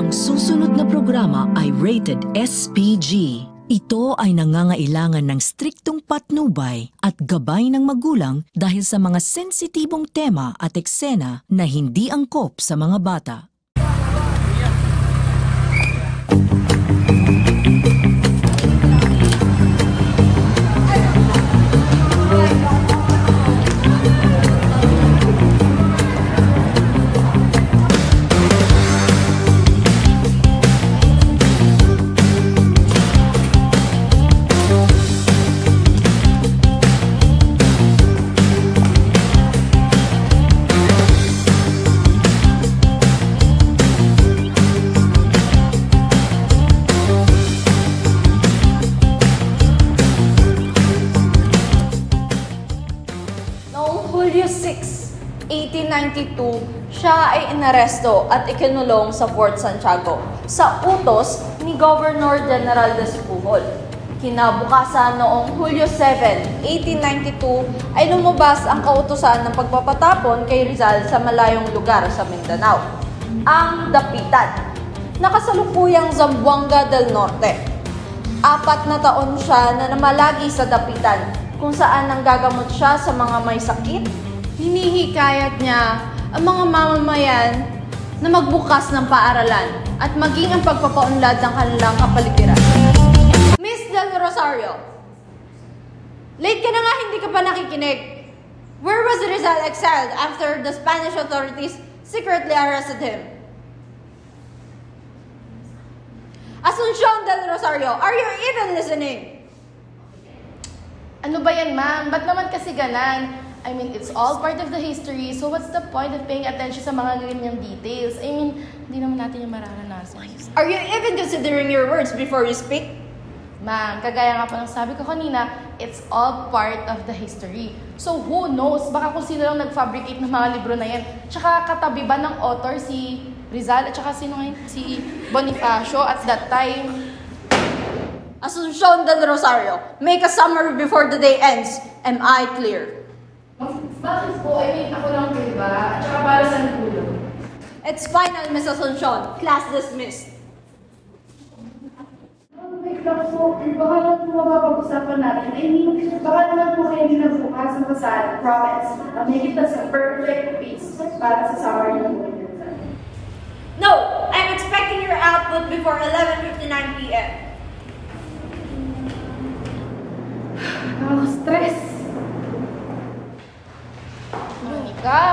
Ang susunod na programa ay rated SPG. Ito ay nangangailangan ng striktong patnubay at gabay ng magulang dahil sa mga sensitibong tema at eksena na hindi angkop sa mga bata. Hulyo 6, 1892, siya ay inaresto at ikinulong sa Fort Santiago sa utos ni Governor General Despujol. Kinabukasan noong Hulyo 7, 1892 ay lumabas ang kautusan ng pagpapatapon kay Rizal sa malayong lugar sa Mindanao, ang Dapitan, nakasalukuyang Zamboanga del Norte. 4 na taon siya na namalagi sa Dapitan, kung saan nanggagamot siya sa mga may sakit. Hinihikayat niya ang mga mamamayan na magbukas ng paaralan at maging ang pagpapaunlad ng kanilang kapaligiran. Miss Del Rosario, late ka na nga, hindi ka pa nakikinig. Where was Rizal exiled after the Spanish authorities secretly arrested him? Asuncion Del Rosario, are you even listening? Ano ba yan, ma'am? Ba't naman kasi ganan? I mean, it's all part of the history, so what's the point of paying attention sa mga ganyang details? I mean, hindi naman natin yung mararanasan. Are you even considering your words before you speak? Ma'am, kagaya nga po ng sabi ko kanina, it's all part of the history. So who knows? Baka kung sino lang nag-fabricate ng mga libro na yan. Tsaka katabi ba ng author si Rizal at tsaka sino ngayon? Si Bonifacio at that time. Asuncion Del Rosario, make a summary before the day ends. Am I clear? Bakit po? I mean, ako lang po, diba? At saka para sa nagulong. It's final, Miss Asuncion. Class dismissed. Wait lang po, baka lang po mapapag-usapan natin. I mean, baka naman po kayo nagbukas ng kasal, promise. Make it as a perfect piece para sa summer ng winter. No! I'm expecting your output before 11:59 p.m. Nakaka-stress. Monica,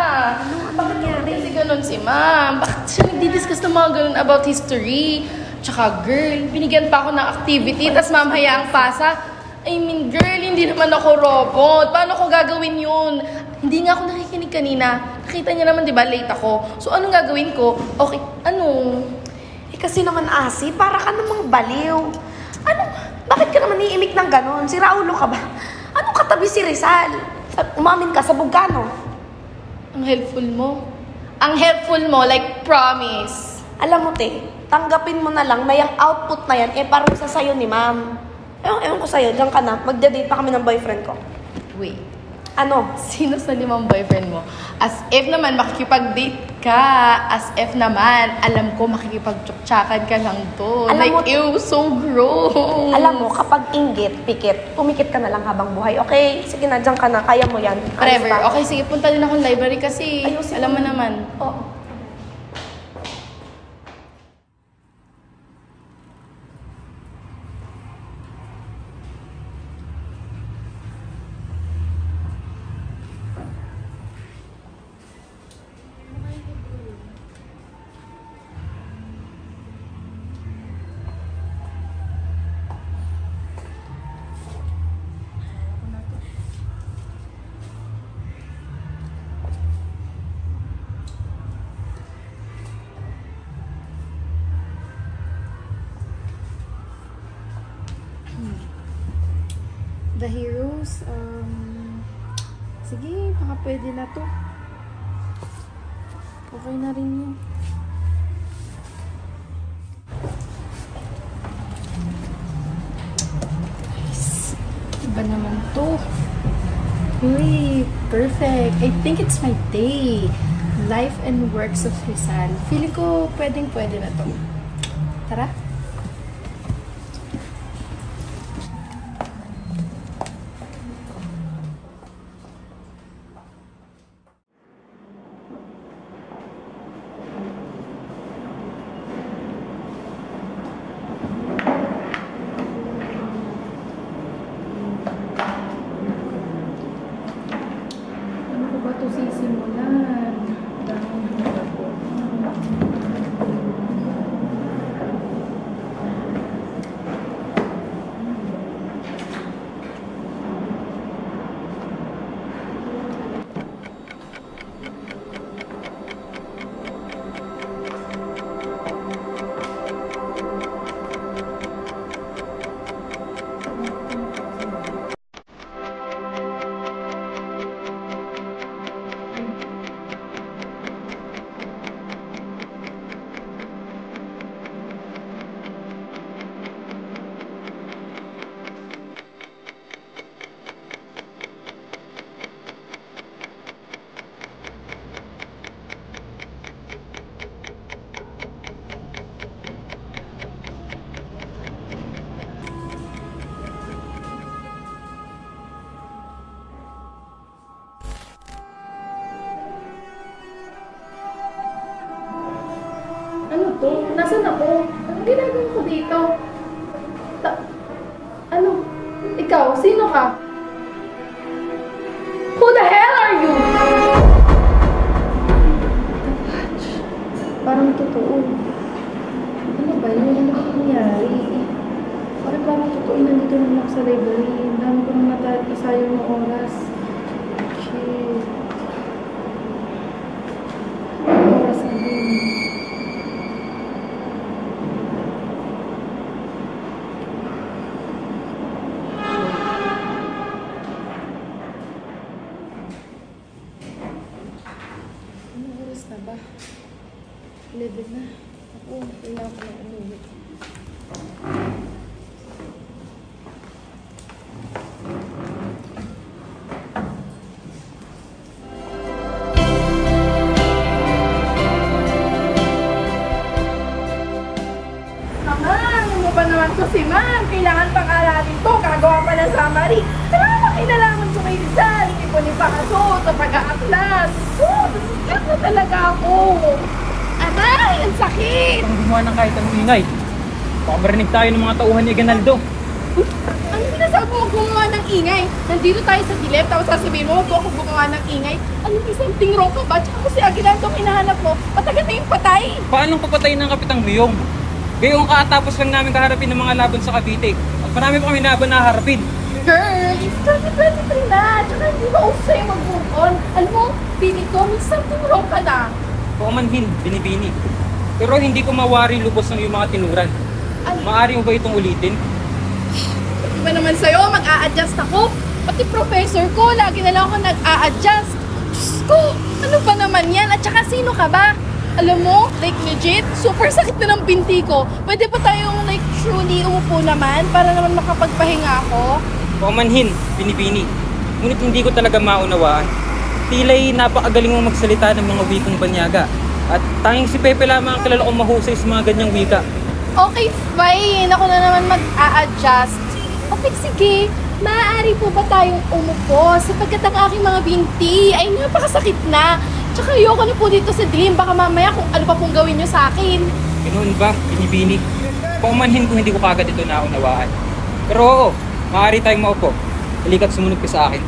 bakit nangyari? Kasi ganun si ma'am. Bakit siya nagdi-discuss ng mga ganun about history? Tsaka girl, binigyan pa ako ng activity, tas mamaya ang pasa. I mean, girl, hindi naman ako robot. Paano ko gagawin yun? Hindi nga ako nakikinig kanina. Nakita niya naman, di ba, late ako. So, anong gagawin ko? Okay, ano? Kasi naman, Asi, para ka namang baliw. Ano? Bakit ka naman iimik ng ganon? Si Raulo ka ba? Anong katabi si Rizal? Umamin ka sa Bugano. Ang helpful mo. Ang helpful mo, like promise. Alam mo, te, tanggapin mo na lang na yung output na yan, parusa sa'yo ni ma'am. Ewan ko sa'yo, diyan ka na. Magde-date pa kami ng boyfriend ko. Wait. Ano? Sino sa limang boyfriend mo? As if naman makikipag-date ka. As if naman, alam ko makikipag-tsuktsakan ka lang to. Alam like, mo, ew, so gross. Alam mo, kapag inggit, pikit, pumikit ka na lang habang buhay. Okay, sige na, diyan ka na. Kaya mo yan. Forever. Okay, sige, punta din akong library kasi Ayusin alam mo mo. naman. Oo. The Heroes, sige, baka pwede na to. Okay na rin yun. Nice. Iba naman to. Uy, perfect. I think it's my day. Life and Works of Rizal. Feeling ko pwedeng-pwede na to. Tara. Ano ko ba ito sisimulan? Daming handa ko. Ano to? Nasaan ako? Anong ginagawa ko dito? Ano? Ikaw? Sino ka? Who the hell are you? Parang totoo. Ano ba yun? Ano ba nangyari? Parang totoo yung nandito naman ako sa library. Ang dami ko nang nasayang ng oras. Shit. Anong oras na din? Anong oras na ba? 11 na. Ako, kailangan ko na umuwi. Mama, ano mo ba naman to si Ma'am? Kailangan pang-aralin to. Gagawa pa ng summary. Ano naman kinalaman ko kay Rizal? Hindi ko ni Pakaso sa pag-aaklas. Oh, nasikat na talaga ako. Aray, ang sakit! Ang gumawa ng kahit anong ingay. Baka marinig tayo ng mga tauhan ni Aguinaldo. Ano sinasabi mo gumawa ng ingay? Nandito tayo sa dilip, tapos sasabihin mo, huwag ako gumawa ng ingay. Ano, may something wrong ka ba? Tsaka kung si Aguinaldo ang hinahanap mo, matagal na yung patay. Paano papatayin ng Kapitang Biyong? Gayong kakatapos lang namin kaharapin ng mga laban sa Cavite. At marami pa kami laban na haharapin. Girl, it's 2023 na. Tsaka hindi ba uso sa'yo mag-move on? Alam mo, pilit ko, may something wrong ka na. Paumanhin, binibini. Pero hindi ko mawari lubos ng iyong mga tinuran. Maaari mo ba itong ulitin? Iba naman sa'yo, mag-a-adjust ako. Pati professor ko, lagi na lang ako nag-a-adjust. Diyos ko, ano ba naman yan? At saka sino ka ba? Alam mo, like legit, super sakit na ng binti ko. Pwede pa tayong like truly umupo naman para naman makapagpahinga ako? Paumanhin, binibini. Ngunit hindi ko talaga maunawaan. Tila'y napakagaling mong magsalita ng mga wikang banyaga. At tanging si Pepe lamang ang kilala kong mahusay sa mga ganyang wika. Okay, fine. Ako na naman mag-a-adjust. Okay, sige. Maaari po ba tayong umupo sapagkat ang aking mga binti ay napakasakit na. Tsaka ayoko na po dito sa dilim. Baka mamaya kung ano pa pong gawin nyo sa akin. Ganoon ba, binibini? Paumanhin kung hindi ko kagad ito naunawaan. Pero oo, maaari tayong maupo. Halika't sumunod ka sa akin.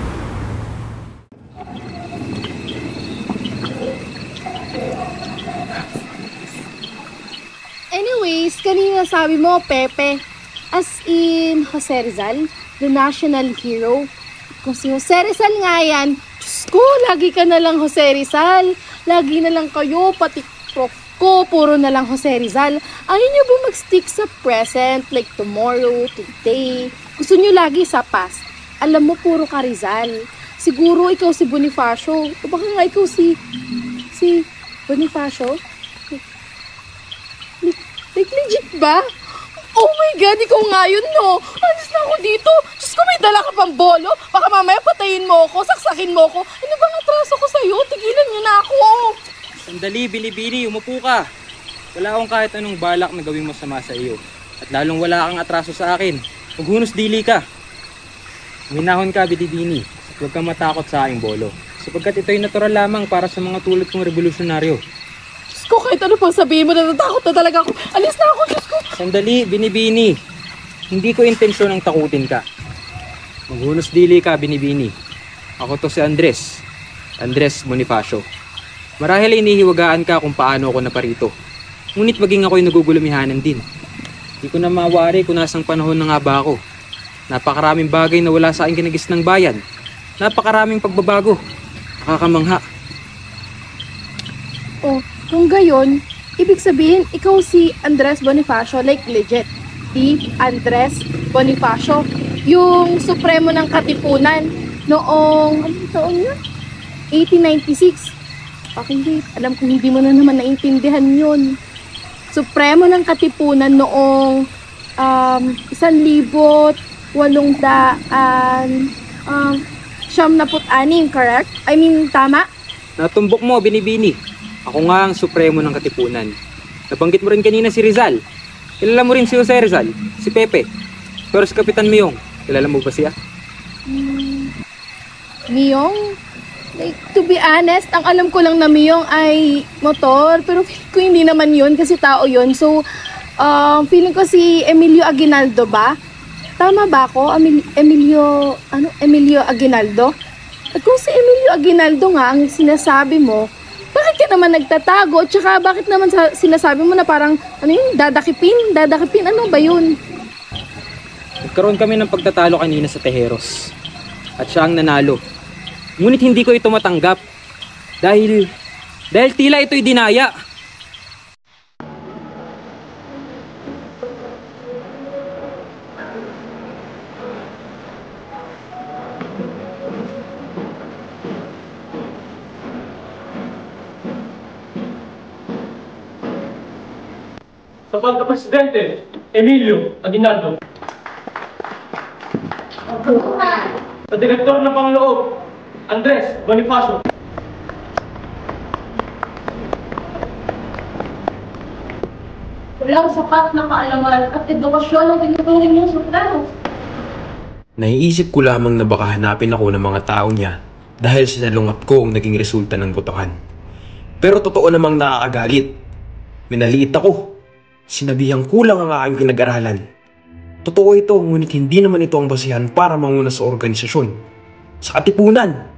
Anyways, kanina sabi mo, Pepe. As in, Jose Rizal, the national hero. Kung si Jose Rizal nga yan, Diyos ko, lagi ka na lang Jose Rizal. Lagi na lang kayo, pati prof ko, puro na lang Jose Rizal. Ayaw niyo ba mag-stick sa present, like tomorrow, today? Gusto niyo lagi sa past. Alam mo, puro ka Rizal. Siguro ikaw si Bonifacio. O baka nga ikaw si Bonifacio? Like legit ba? Oh my God, ikaw nga yun, no? Alis na ako dito. Diyos ko, may dala ka pang bolo. Baka mamaya patayin mo ako, saksakin mo ako. Ano bang atraso ko sa'yo? Tigilan niyo na ako. Sandali, binibini, umupo ka. Wala akong kahit anong balak na gawing masama sa iyo. At lalong wala kang atraso sa akin. Maghunos dili ka. Minahon ka, Binibini. At huwag kang matakot sa aking bolo. Sapagkat ito'y natural lamang para sa mga tulad kong revolusyonaryo. Diyos ko, kahit ano pang sabihin mo, natatakot na talaga ako. Alis na ako, Diyos ko. Sandali, Binibini. Hindi ko intensyon ang takutin ka. Maghunos dili ka, Binibini. Ako to si Andres. Andres Bonifacio. Marahil ay inihiwagaan ka kung paano ako naparito. Ngunit maging ako'y nagugulumihanan din. Hindi ko na mawari kung nasang panahon na nga ba ako. Napakaraming bagay na wala sa aking kinagisnang bayan. Napakaraming pagbabago. Nakakamangha. Oh, kung gayon, ibig sabihin, ikaw si Andres Bonifacio, like legit. Si Andres Bonifacio, yung supremo ng Katipunan noong, anong taon yun? 1896. Okay, wait. Alam ko hindi mo na naman naintindihan yun. Supremo ng Katipunan noong 1886, correct? I mean, tama? Natumbok mo, Binibini. Ako nga ang supremo ng Katipunan. Nabanggit mo rin kanina si Rizal. Kilala mo rin si Jose Rizal, si Pepe. Pero si Kapitan Miyong, kilala mo ba siya? Miyong? Like, to be honest, ang alam ko lang na Miyong ay motor, pero feeling ko hindi naman yun kasi tao yun. So, feeling ko si Emilio Aguinaldo ba? Tama ba ako? Emilio Aguinaldo? At kung si Emilio Aguinaldo nga ang sinasabi mo, bakit ka naman nagtatago? At saka bakit naman sinasabi mo na parang, ano yun, dadakipin? Dadakipin, ano ba yun? Nagkaroon kami ng pagtatalo kanina sa Tejeros. At siya ang nanalo. Ngunit hindi ko ito matanggap. Dahil tila ito'y dinaya. Sa pagka-presidente, Emilio Aguinaldo. Sa direktor ng Pangloob, Andres Bonifacio. Walang sapat na kaalaman at edukasyon ang tinuturing niyong supremo. Naiisip ko lamang na baka hanapin ako ng mga tao niya dahil sinalungat ko ang naging resulta ng botohan. Pero totoo namang nakakagalit. Minaliit ako. Sinabihang kulang ang aking pinag-aralan. Totoo ito, ngunit hindi naman ito ang basihan para manguna sa organisasyon. Sa Katipunan.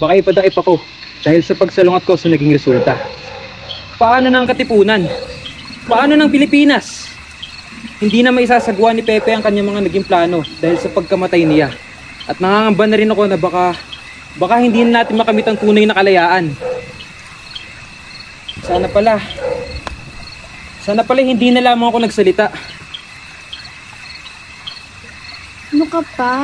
Baka ipadakip ako dahil sa pagsalungat ko sa naging resulta. Paano ng Katipunan? Paano ng Pilipinas? Hindi na maisasagwa ni Pepe ang kanyang mga naging plano dahil sa pagkamatay niya. At nangangamba na rin ako na baka hindi natin makamit ang tunay na kalayaan. Sana pala hindi na lamang ako nagsalita. Ano ka pa?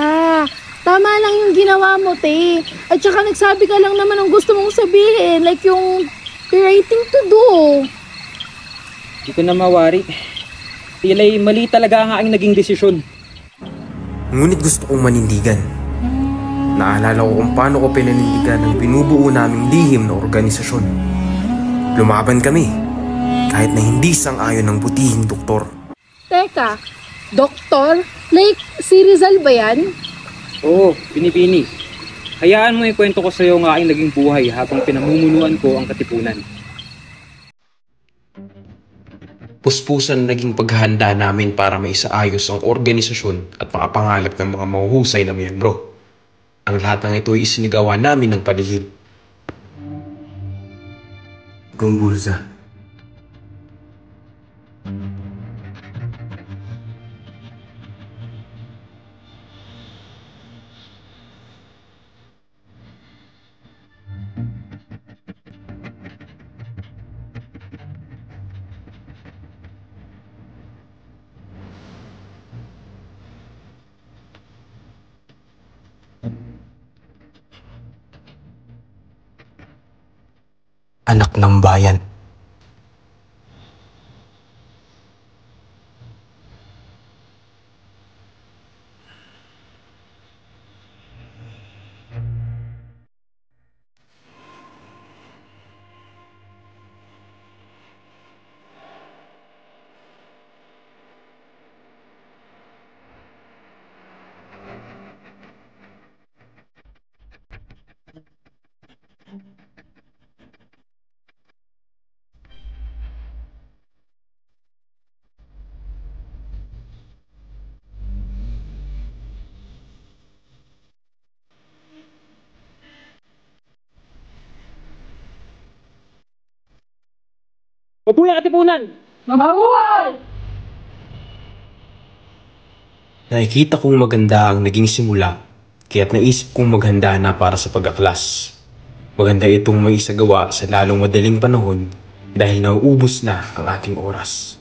Tama lang yung ginawa mo, te. At saka nagsabi ka lang naman ang gusto mong sabihin. Like yung writing to do. Hindi ko na mawari. Tila'y mali talaga ang aking naging desisyon. Ngunit gusto kong manindigan. Naalala ko kung paano ko pinanindigan ang binubuo naming lihim na organisasyon. Lumaban kami, kahit na hindi sang-ayon ng butihing doktor. Teka, doktor? Like, si Rizal ba yan? Oo, Binibini. Hayaan mo ikwento ko sa iyo ang aking naging buhay habang pinamumunuan ko ang Katipunan. Puspusan naging paghahanda namin para maisaayos ang organisasyon at makapangalap ng mga mahuhusay na miyembro. Ang lahat ng ito ay isinigawa namin ng paligid. Gumburza. Anak ng bayan. Mabuhay Katipunan! Mabuhay! Nakikita kong maganda ang naging simula, kaya't naisip kong maghanda na para sa pag-aklas. Maganda itong may isagawa sa lalong madaling panahon dahil nauubos na ang ating oras.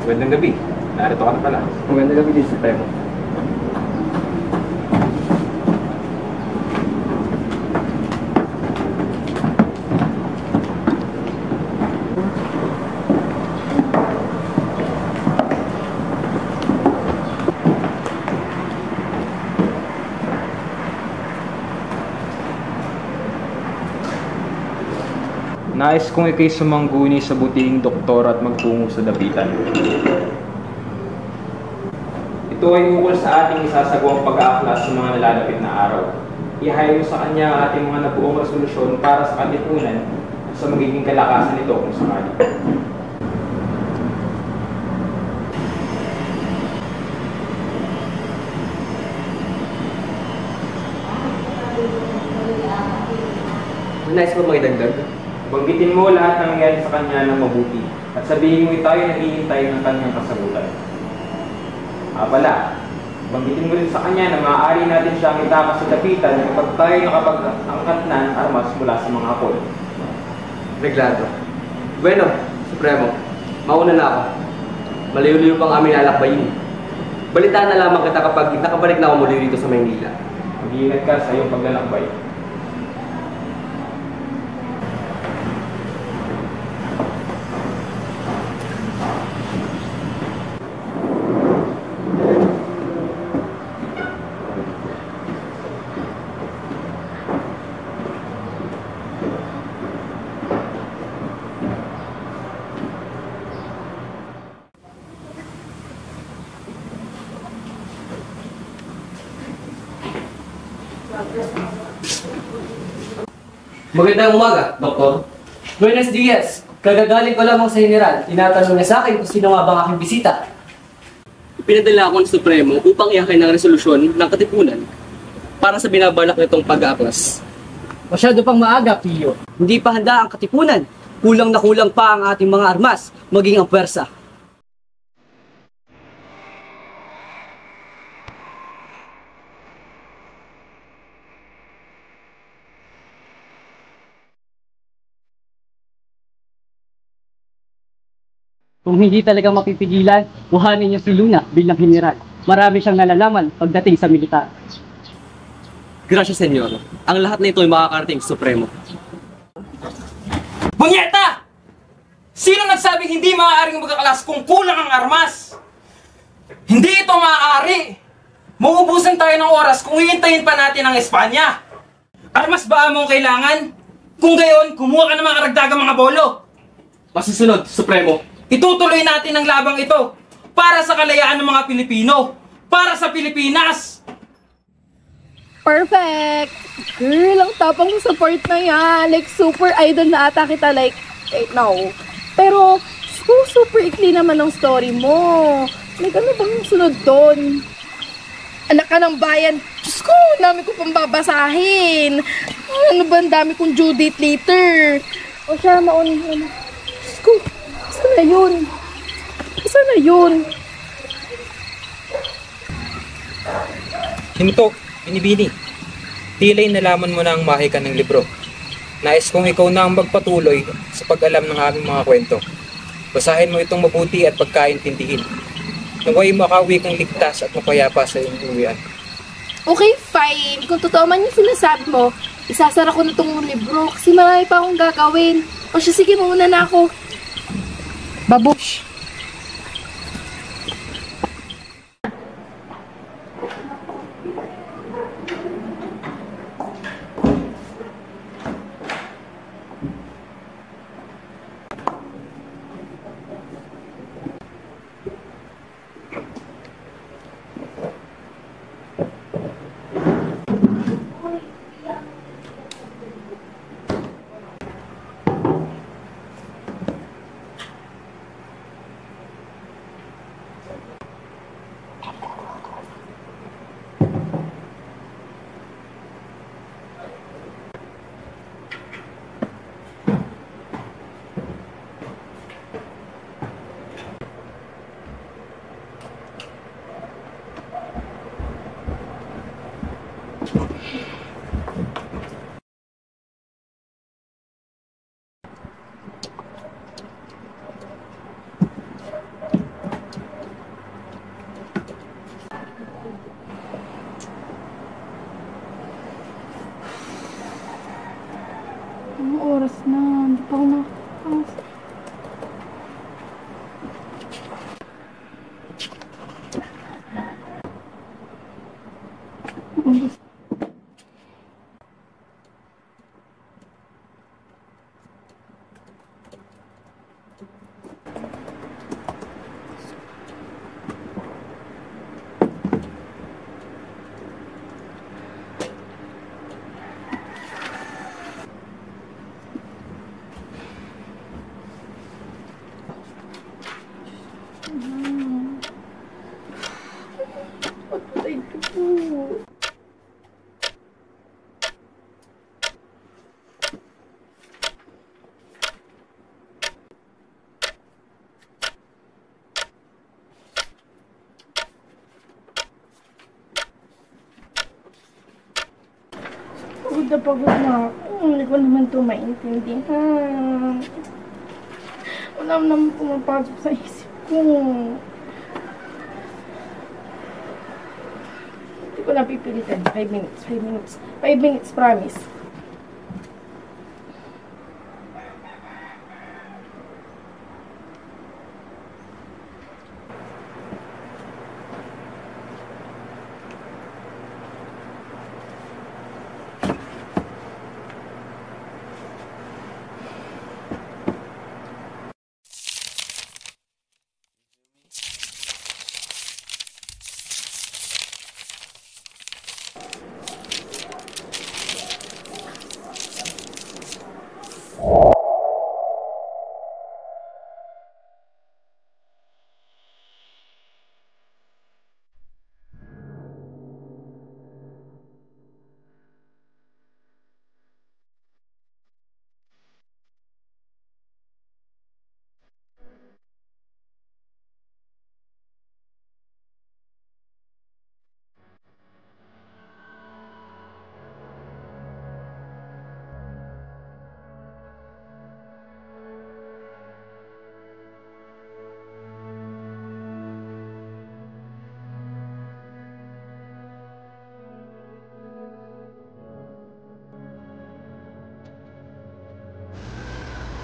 Magandang gabi. Narito ka na pala. Magandang gabi din, Supremo. Nais kong ikay sumangguni sa butihing doktor at magtungo sa dapitan. Ito ay ukol sa ating isasagawang pag-aaklas sa mga nalalapit na araw. Ihayo sa kanya ang ating mga nabuong resolusyon para sa katipunan at sa magiging kalakasan nito kung sakali. Nais mo makidagdag? Banggitin mo lahat ng nangyari sa kanya ng mabuti at sabihin mo tayo naghihintay ng kanyang kasagutan. Pala, banggitin mo rin sa kanya na maaari natin siyang itakas sa dapitan kapag tayo nakapag-angkat na ng armas mula sa mga akol. Reglado. Bueno, Supremo, mauna na ako. Malayo-layo pang aming lalakbayin. Balitaan na lamang kita kapag nakabalik na ako muli dito sa Maynila. Mag-iingat ka sa iyong paglalakbay. Magandang umaga, Doktor. Buenos dias. Kagagaling ko lamang sa General. Tinatanong niya sa akin kung sino nga bang aking bisita. Pinadala ako ng Supremo upang iakay ng resolusyon ng Katipunan para sa binabalak nitong pag-aaklas. Masyado pang maaga, Pio. Hindi pa handa ang Katipunan. Kulang na kulang pa ang ating mga armas, maging ang pwersa. Kung hindi talaga mapipigilan, kuhanin niyo si Luna bilang general. Marami siyang nalalaman pagdating sa militar. Gracias, Senyor. Ang lahat na ito ay makakarating sa Supremo. Bunyeta! Sino nagsabing hindi maaaring magkakalas kung kulang ang armas? Hindi ito maaari! Mauubusan tayo ng oras kung hihintayin pa natin ang Espanya! Armas ba mong kailangan? Kung gayon, kumuha ka ng mga karagdagang mga bolo! Masusunod, Supremo. Itutuloy natin ang labang ito para sa kalayaan ng mga Pilipino, para sa Pilipinas! Perfect! Girl, ang tapang mo sa part na yan. Like, super idol na ata kita, like, right now. Pero, super ikli naman ang story mo. Like, ano bang sunod doon? Anak ka ng bayan. Diyos ko, ang dami ko pang babasahin. Ano ba, ang dami kong due date later. O siya, maun. Diyos ko, saan na yun? Saan na yun? Hinto, Binibini. Tila'y nalaman mo na ang mahika ng libro. Nais kong ikaw na ang magpatuloy sa pag-alam ng aming mga kwento. Basahin mo itong mabuti at pagkaintindihin. Naway makauwi kang ligtas at mapayapa sa iyong uwian. Okay, fine. Kung totoo man yung sinasabi mo, isasara ko na itong libro kasi marami pa akong gagawin. O siya, sige, mauna na ako. Babush! Anong oras na? Hindi pa ako nakakapasok. Pagod na ako. Hindi ko naman ito maintindihan. Wala naman pumapasok sa isip ko. Hindi ko na pipilitan. 5 minutes. 5 minutes. 5 minutes, promise.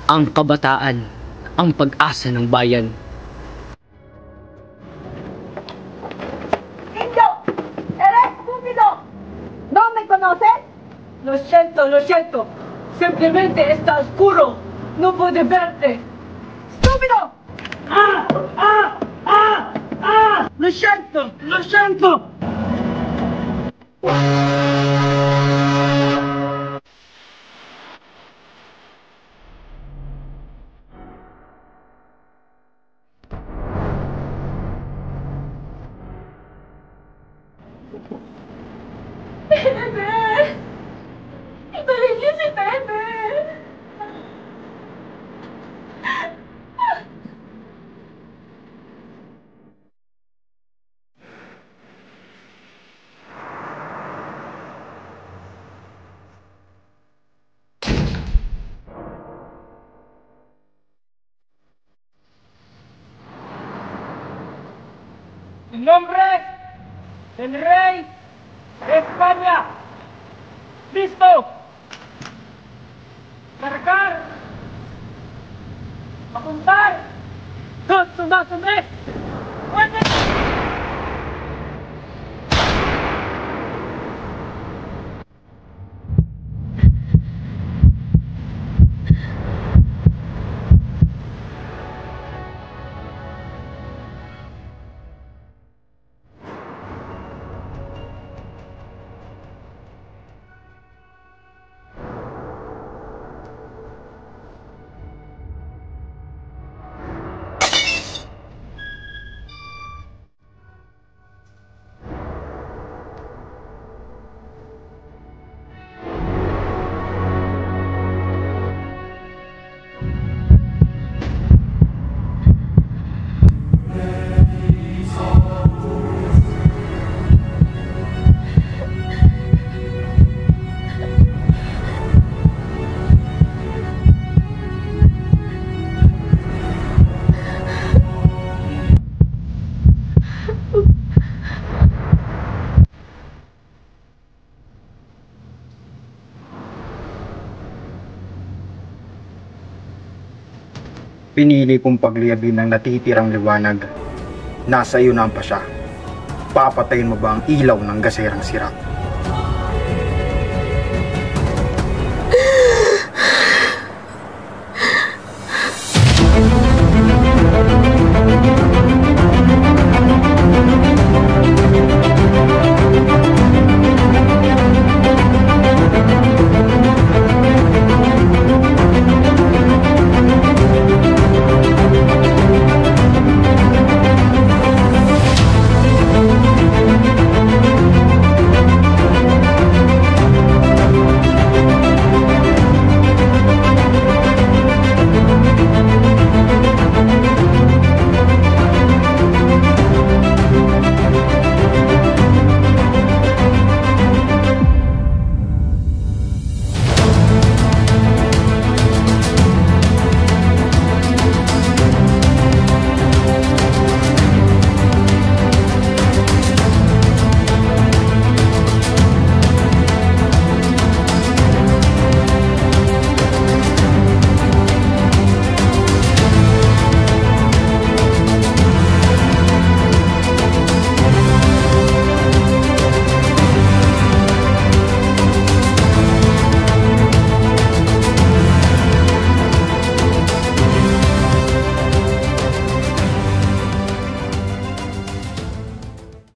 Ang kabataan, ang pag-asa ng bayan. ¡Indio! ¡Eres estúpido! ¿No me conoces? Lo siento, lo siento. Simplemente está oscuro. No pude verte. ¡Estúpido! ¡Ah! ¡Ah! ¡Ah! ¡Ah! ¡Lo siento! ¡Lo siento! Bebe! Ibalik niyo si Bebe! En nombre del rey de España. ¡Listo! ¡Cargar! ¡Apuntar! ¡Dos soldados más! ¡Fuerte! Pinili kong pagliyabin ng natitirang liwanag. Nasa iyo na ang pasya. Papatayin mo ba ang ilaw ng gaserang sirap?